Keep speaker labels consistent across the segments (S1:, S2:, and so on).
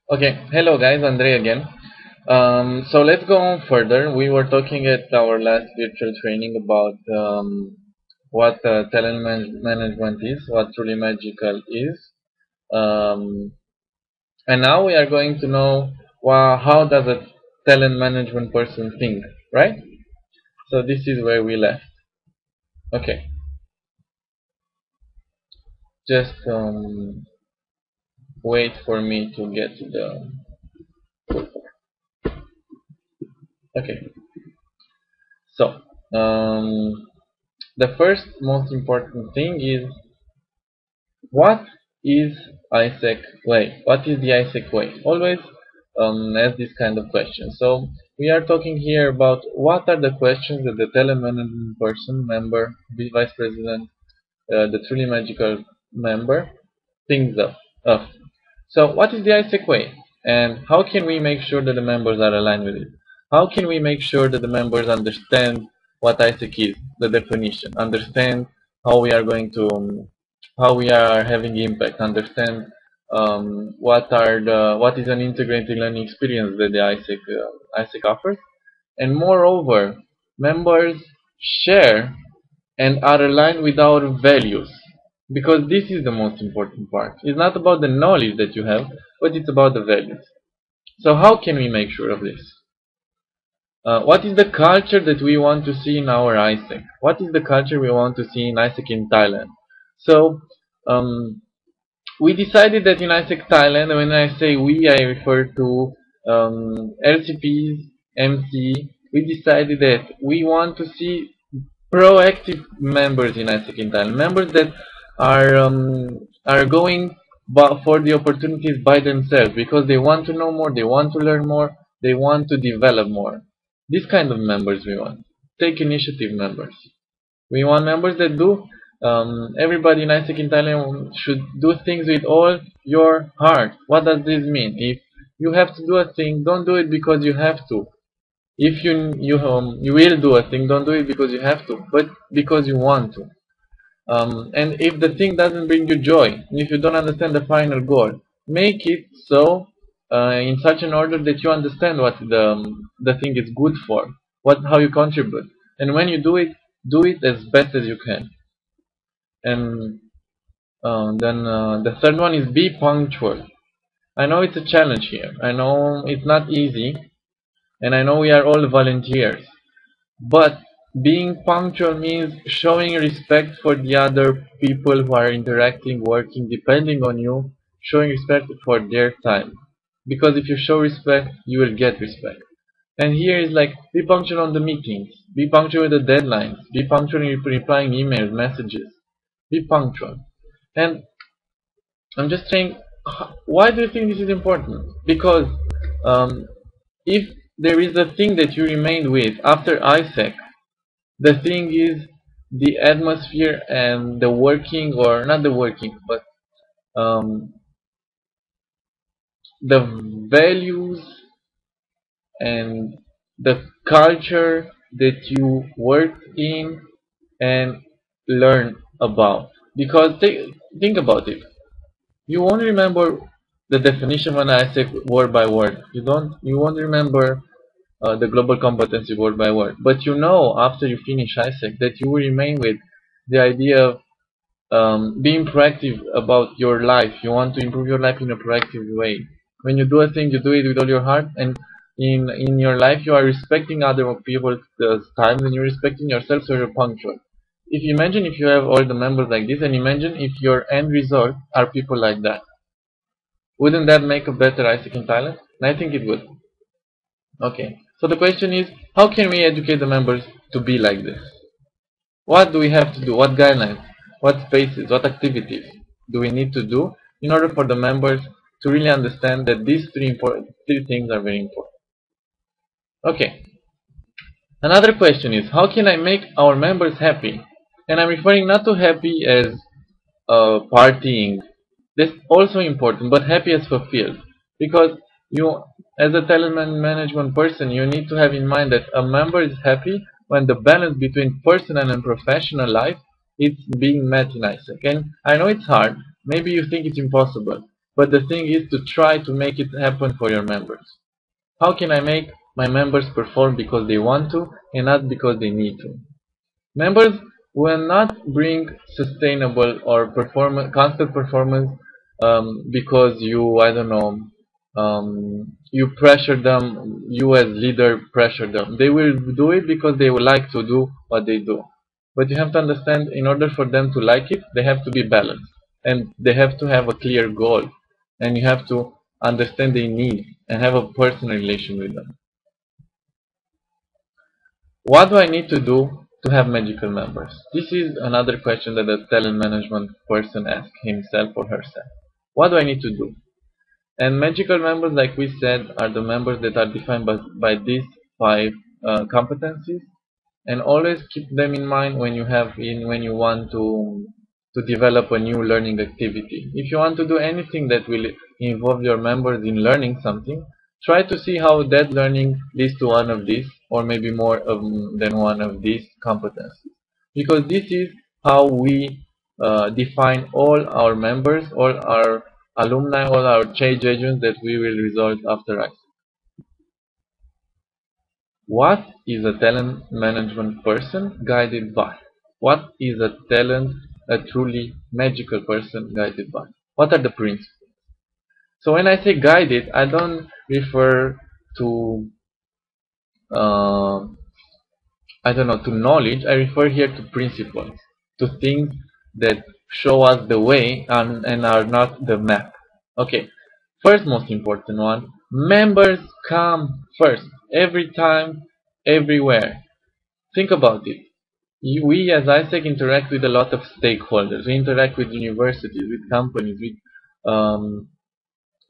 S1: Okay, hello guys, Andre again. So let's go on further. We were talking at our last virtual training about what talent management is, what truly magical is, um, and now we are going to know how does a talent management person think, right? So this is where we left. Okay, just wait for me to get to the. Okay, so the first most important thing is what is AIESEC way? What is the AIESEC way? Always ask this kind of question. So we are talking here about what are the questions that the telemanagement person, member, vice president, the truly magical member thinks of. So what is the AIESEC way? And how can we make sure that the members are aligned with it? How can we make sure that the members understand what AIESEC is, the definition, understand how we are going to how we are having impact, understand what is an integrated learning experience that the AIESEC offers, and moreover, members share and are aligned with our values, because this is the most important part. It's not about the knowledge that you have, but it's about the values. So how can we make sure of this? What is the culture that we want to see in our AIESEC? What is the culture we want to see in AIESEC in Thailand? So we decided that in AIESEC Thailand, when I say we, I refer to LCPs, MC. We decided that we want to see proactive members in AIESEC in Thailand, members that are going for the opportunities by themselves because they want to know more, they want to learn more, they want to develop more. This kind of members we want. Take initiative members. We want members that do. Everybody in AIESEC in Thailand should do things with all your heart. What does this mean? If you have to do a thing, don't do it because you have to. If you will do a thing, don't do it because you have to, but because you want to. And if the thing doesn't bring you joy, and if you don't understand the final goal, make it so in such an order that you understand what the thing is good for, how you contribute, and when you do it as best as you can. And then the third one is be punctual. I know it's a challenge here. I know it's not easy, and I know we are all volunteers. But being punctual means showing respect for the other people who are interacting, working, depending on you, showing respect for their time. Because if you show respect, you will get respect. And here is like, be punctual on the meetings, be punctual with the deadlines, be punctual in replying emails, messages, be punctual. And I'm just saying, why do you think this is important? Because if there is a thing that you remain with after AIESEC, the thing is the atmosphere and the working, or not the working, but the values and the culture that you work in and learn about. Because think about it. You won't remember the definition when I say word by word. You won't remember the global competency word by word. But you know after you finish AIESEC that you will remain with the idea of being proactive about your life. You want to improve your life in a proactive way. When you do a thing, you do it with all your heart, and in your life you are respecting other people's time, and you're respecting yourself, so you're punctual. If you imagine if you have all the members like this, and imagine if your end result are people like that, wouldn't that make a better AIESEC in Thailand? And I think it would. Okay, so the question is, how can we educate the members to be like this? What do we have to do? What guidelines? What spaces? What activities do we need to do in order for the members to really understand that these three things are very important? Okay. Another question is, how can I make our members happy? And I'm referring not to happy as partying. That's also important, but happy as fulfilled. Because you, as a talent management person, you need to have in mind that a member is happy when the balance between personal and professional life is being met in AIESEC. And I know it's hard. Maybe you think it's impossible. but the thing is to try to make it happen for your members. How can I make my members perform because they want to and not because they need to? Members will not bring sustainable or constant performance because you, I don't know, you pressure them, you as leader pressure them. They will do it because they would like to do what they do. But you have to understand, in order for them to like it, they have to be balanced. And they have to have a clear goal. And you have to understand their needs and have a personal relation with them. What do I need to do to have magical members? This is another question that a talent management person asks himself or herself. What do I need to do? And magical members, like we said, are the members that are defined by these five competencies. And always keep them in mind when you want to develop a new learning activity. If you want to do anything that will involve your members in learning something, try to see how that learning leads to one of these, or maybe more than one of these competencies. Because this is how we define all our members, all our alumni, all our change agents that we will result after AIESEC. What is a talent management person guided by? What is a truly magical person guided by? What are the principles? So when I say guided, I don't refer to I don't know, to knowledge. I refer here to principles, to things that show us the way and are not the map. Okay, first most important one, members come first, every time, everywhere. Think about it. We as AIESEC interact with a lot of stakeholders. We interact with universities, with companies,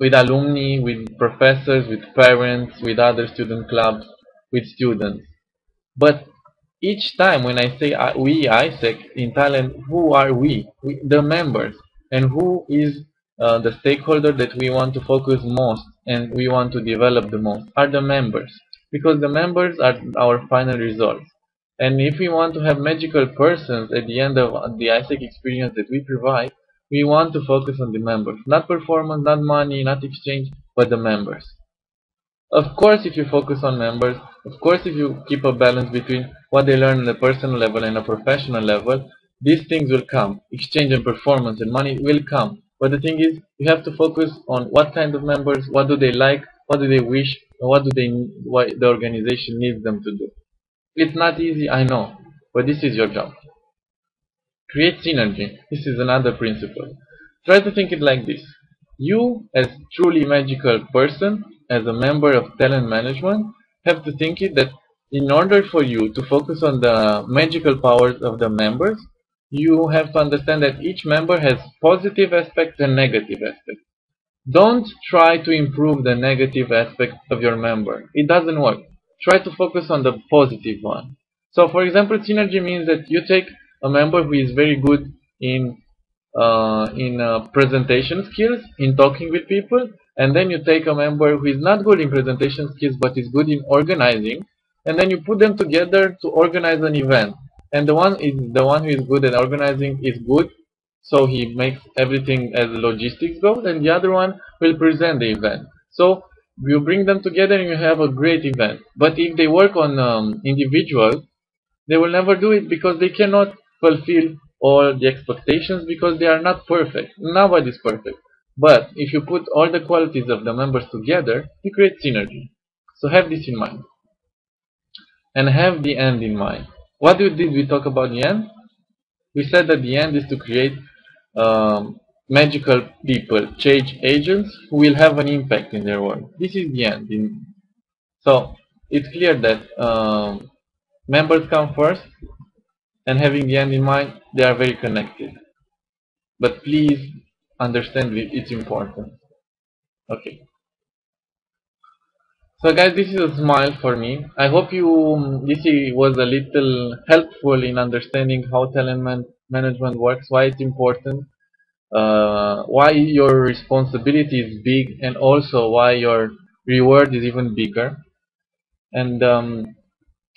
S1: with alumni, with professors, with parents, with other student clubs, with students. But each time when I say we AIESEC in Thailand, who are we? The members. And who is the stakeholder that we want to focus most and we want to develop the most? Are the members. Because the members are our final results. And if we want to have magical persons at the end of the AIESEC experience that we provide, we want to focus on the members. Not performance, not money, not exchange, but the members. Of course, if you focus on members, of course, if you keep a balance between what they learn on a personal level and a professional level, these things will come. Exchange and performance and money will come. But the thing is, you have to focus on what kind of members, what do they like, what do they wish, and what the organization needs them to do. It's not easy, I know, but this is your job. Create synergy. This is another principle. Try to think it like this. You, as truly magical person, as a member of talent management, have to think it that in order for you to focus on the magical powers of the members, you have to understand that each member has positive aspects and negative aspects. Don't try to improve the negative aspect of your member. It doesn't work. Try to focus on the positive one. So for example, synergy means that you take a member who is very good in presentation skills, in talking with people, and then you take a member who is not good in presentation skills but is good in organizing, and then you put them together to organize an event. And the one who is good at organizing is good, so he makes everything as logistics goes, and the other one will present the event. So you bring them together and you have a great event. But if they work on individuals, they will never do it because they cannot fulfill all the expectations because they are not perfect. Nobody's perfect. But if you put all the qualities of the members together, you create synergy. So have this in mind. And have the end in mind. What did we talk about the end? We said that the end is to create magical people, change agents who will have an impact in their world. This is the end. So it's clear that members come first, and having the end in mind, they are very connected. But please understand it's important. Okay. So guys, this is a smile for me. I hope this was a little helpful in understanding how talent management works, why it's important, why your responsibility is big, and also why your reward is even bigger. And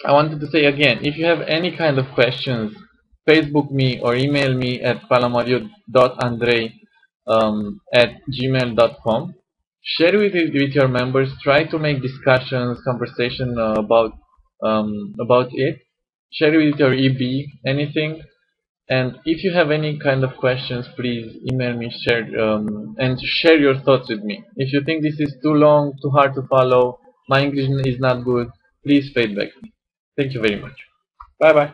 S1: I wanted to say again, if you have any kind of questions, Facebook me or email me at palamario.andrei at gmail.com. Share with your members. Try to make discussions, conversation about it. Share it with your EB, anything. And if you have any kind of questions, please email me, and share your thoughts with me. If you think this is too long, too hard to follow, my English is not good, please feedback me. Thank you very much. Bye bye.